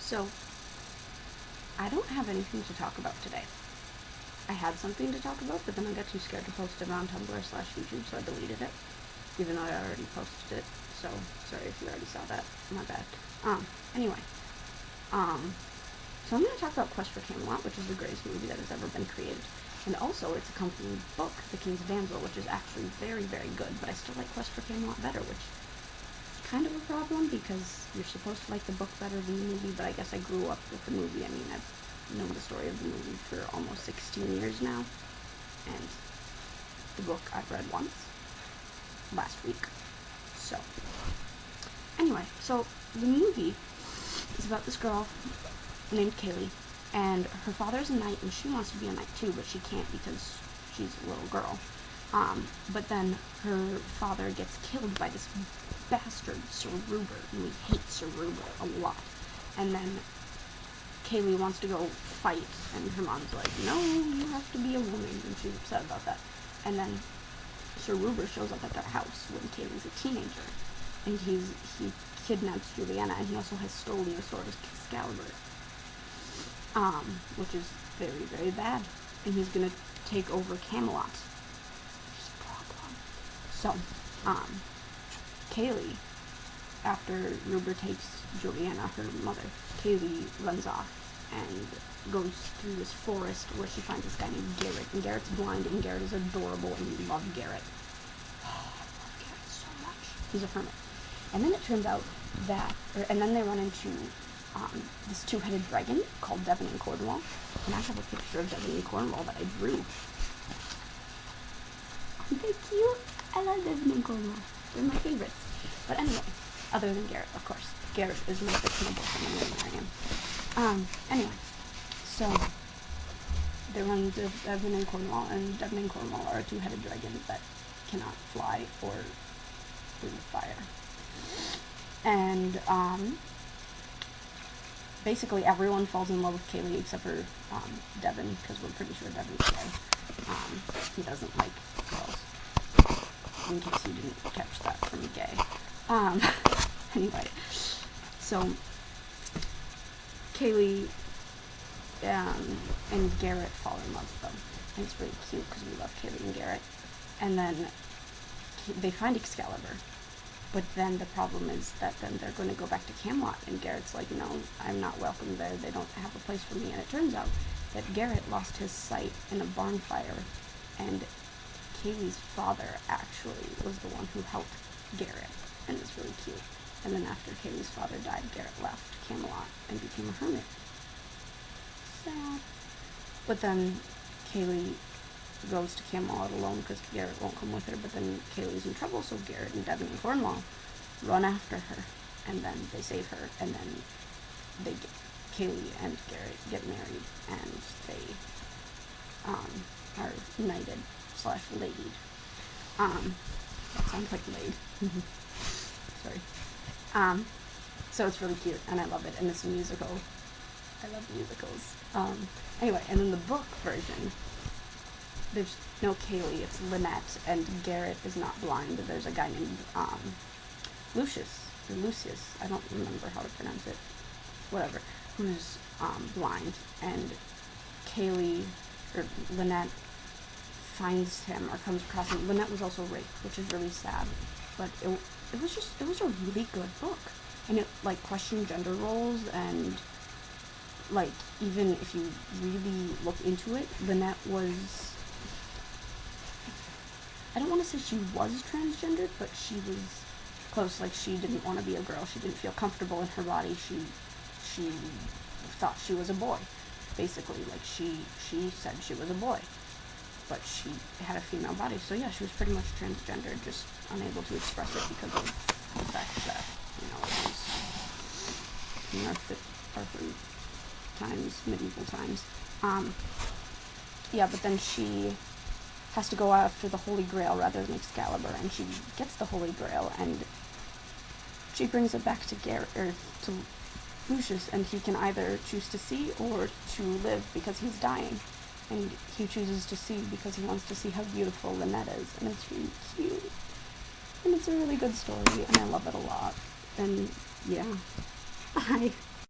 So, I don't have anything to talk about today. I had something to talk about, but then I got too scared to post it on Tumblr/YouTube, so I deleted it, even though I already posted it. So, sorry if you already saw that. My bad. Anyway. So I'm going to talk about Quest for Camelot, which is the greatest movie that has ever been created. And also its accompanying book, The King's Damsel, which is actually very, very good, but I still like Quest for Camelot better, which is kind of a problem, because you're supposed to like the book better than the movie, but I guess I grew up with the movie. I mean, I've known the story of the movie for almost 16 years now, and the book I've read once, last week. So, anyway, so the movie is about this girl named Kaylee, and her father's a knight, and she wants to be a knight too, but she can't because she's a little girl. But then her father gets killed by this bastard, Sir Ruber, and we hate Sir Ruber a lot. And then Kaylee wants to go fight, and her mom's like, no, you have to be a woman, and she's upset about that. And then Sir Ruber shows up at their house when Kaylee's a teenager, and he kidnaps Juliana, and he also has stolen the sword of Excalibur, which is very, very bad, and he's gonna take over Camelot. There's a problem. So, Kaylee, after Ruber takes Juliana, her mother, Kaylee runs off and goes through this forest where she finds this guy named Garrett, and Garrett's blind, and Garrett is adorable, and we love Garrett. Oh, I love Garrett so much. He's a hermit. And then it turns out that, and then they run into this two-headed dragon called Devon and Cornwall, and I have a picture of Devon and Cornwall that I drew. Aren't they cute? I love Devon and Cornwall. They're my favorites. But anyway, other than Garrett, of course. Garrett is my fictional boyfriend, I'm going to marry him. Anyway, so they run into Devon and Cornwall, and Devon and Cornwall are two-headed dragons that cannot fly or breathe fire. And, basically everyone falls in love with Kaylee except for, Devon, because we're pretty sure Devon's gay. He doesn't like girls, in case you didn't catch that from gay. Anyway, so Kaylee, and Garrett fall in love with them, and it's really cute, because we love Kaylee and Garrett. And then they find Excalibur. But then the problem is that then they're going to go back to Camelot, and Garrett's like, no, I'm not welcome there, they don't have a place for me. And it turns out that Garrett lost his sight in a barn fire, and Kaylee's father actually was the one who helped Garrett, and it's really cute. And then after Kaylee's father died, Garrett left Camelot and became a hermit. Sad. But then Kaylee goes to Camelot alone because Garrett won't come with her, but then Kaylee's in trouble, so Garrett and Devon and Cornwall run after her, and then they save her, and then Kaylee and Garrett get married, and they are knighted/ladied. That sounds like laid. Sorry. So it's really cute, and I love it, and it's a musical. I love musicals. Anyway, and in the book version, there's no Kaylee, it's Lynette, and Garrett is not blind. There's a guy named, Lucius, I don't remember how to pronounce it, whatever, who's, blind, and Kaylee, or Lynette, finds him, or comes across him. Lynette was also raped, which is really sad, but it was a really good book, and it, like, questioned gender roles, and, like, even if you really look into it, Lynette was, I don't want to say she was transgendered, but she was close. Like, she didn't want to be a girl. She didn't feel comfortable in her body. She thought she was a boy, basically. Like, she said she was a boy, but she had a female body. So yeah, she was pretty much transgendered, just unable to express it because of the fact that, you know, it was Arthur times, medieval times. Yeah, but then she has to go after the Holy Grail rather than Excalibur, and she gets the Holy Grail, and she brings it back to Garrett, or to Lucius, and he can either choose to see or to live because he's dying, and he chooses to see because he wants to see how beautiful Lynette is, and it's really cute, and it's a really good story, and I love it a lot, and yeah, bye.